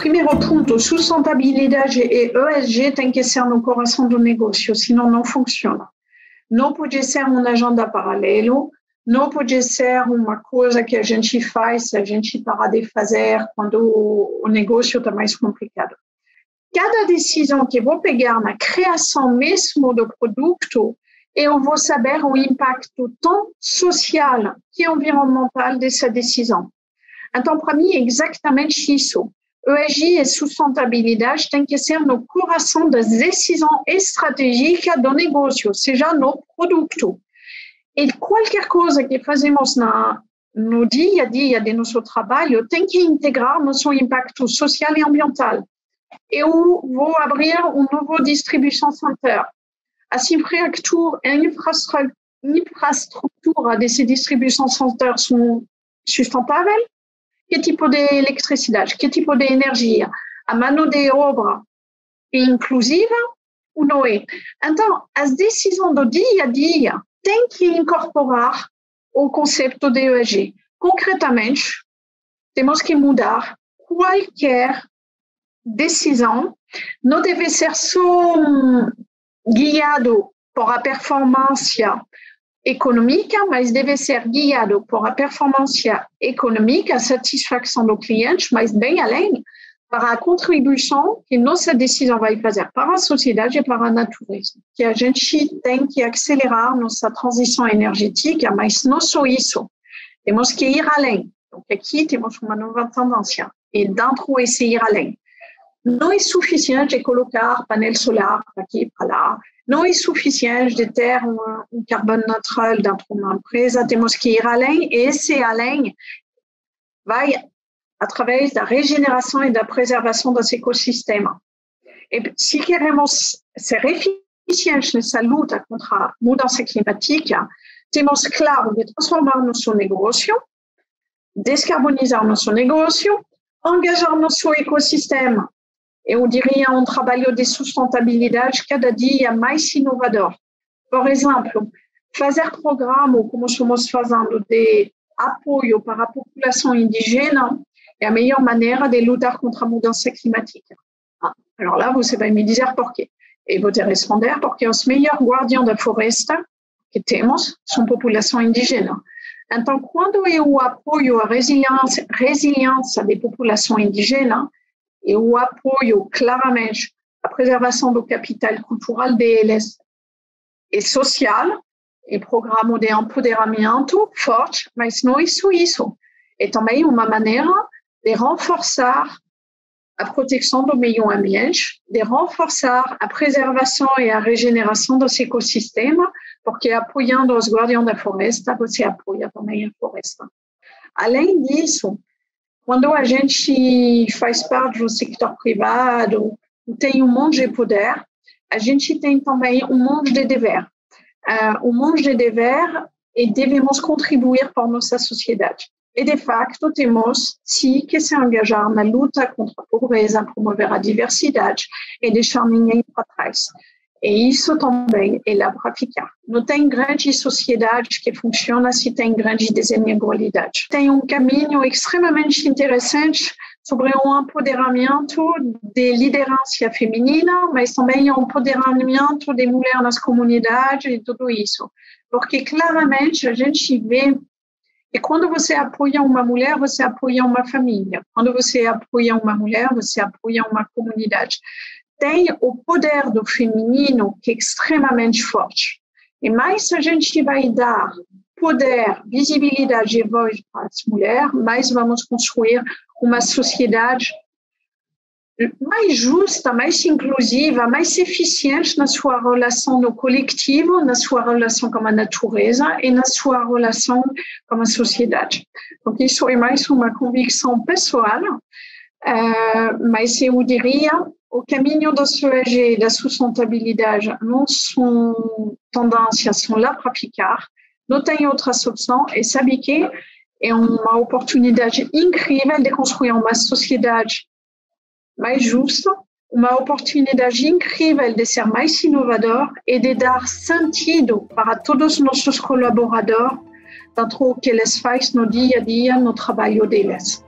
primeiro ponto, sustentabilidade e ESG tem que ser no coração do negócio, senão não funciona. Não pode ser um agenda paralelo, não pode ser uma coisa que a gente faz, a gente para de fazer quando o negócio está mais complicado. Cada decisão que eu vou pegar na criação mesmo do produto, eu vou saber o impacto tão social que environmental dessa decisão. Então, para mim, é exatamente isso. ESG e sustentabilidade tem que ser no coração das decisões estratégicas do negócio, seja no produto. E qualquer coisa que fazemos no dia a dia de nosso trabalho tem que integrar nosso impacto social e ambiental. Eu vou abrir um novo distribution center. As infraestruturas desse distribution center são sustentáveis? Que tipo de eletricidade? Que tipo de energia? A mão de obra é inclusiva ou não é? Então, as decisões do dia a dia têm que incorporar o conceito de ESG. Concretamente, temos que mudar qualquer decisão. Não deve ser só guiado por a performance econômica, mas deve ser guiado por a performance econômica, a satisfação do cliente, mas bem além, para a contribuição que nossa decisão vai fazer para a sociedade e para a natureza. Que a gente tem que acelerar nossa transição energética, mas não só isso. Temos que ir além. Donc aqui temos uma nova tendência. E dentro desse ir além, não é suficiente colocar painel solar aqui para lá. Não é suficiente de ter um carbono neutral dentro de uma empresa, temos que ir além, e esse além vai através da regeneração e da preservação dos ecossistemas. E se queremos ser eficientes nessa luta contra a mudança climática, temos, claro, de transformar nosso negócio, descarbonizar nosso negócio, engajar nosso ecossistema. Eu diria um trabalho de sustentabilidade cada dia mais inovador. Por exemplo, fazer programa como estamos fazendo de apoio para a população indígena é a melhor maneira de lutar contra a mudança climática. Alors lá você vai me dizer por quê. E vou te responder porque os melhores guardiões da floresta que temos são a população indígena. Então, quando eu apoio a resiliência da população indígena, eu apoio claramente a preservação do capital cultural deles e social, e programa de empoderamento forte, mas não é só isso. É também uma maneira de reforçar a proteção do meio ambiente, de reforçar a preservação e a regeneração dos ecossistemas, porque apoiando os guardiões da floresta, você apoia também a floresta. Além disso, quando a gente faz parte do sector privado, tem um monte de poder, a gente tem também um monte de dever. Um monte de dever e devemos contribuir para nossa sociedade. E, de facto, temos, sim, que se engajar na luta contra a pobreza, promover a diversidade e deixar ninguém para trás. E isso também é lá para ficar. Não tem grande sociedade que funciona se tem grande desigualdade. Tem um caminho extremamente interessante sobre um empoderamento de liderança feminina, mas também um empoderamento de mulheres nas comunidades e tudo isso. Porque, claramente, a gente vê que quando você apoia uma mulher, você apoia uma família. Quando você apoia uma mulher, você apoia uma comunidade. Tem o poder do feminino que é extremamente forte. E mais a gente vai dar poder, visibilidade e voz para as mulheres, mais vamos construir uma sociedade mais justa, mais inclusiva, mais eficiente na sua relação no coletivo, na sua relação com a natureza e na sua relação com a sociedade. Então, isso é mais uma convicção pessoal, mas eu diria o caminho da ESG e da sustentabilidade não são tendências, são lá para ficar, não tem outras opções, e sabe que é uma oportunidade incrível de construir uma sociedade mais justa, uma oportunidade incrível de ser mais inovador e de dar sentido para todos os nossos colaboradores dentro do que eles fazem no dia a dia, no trabalho deles.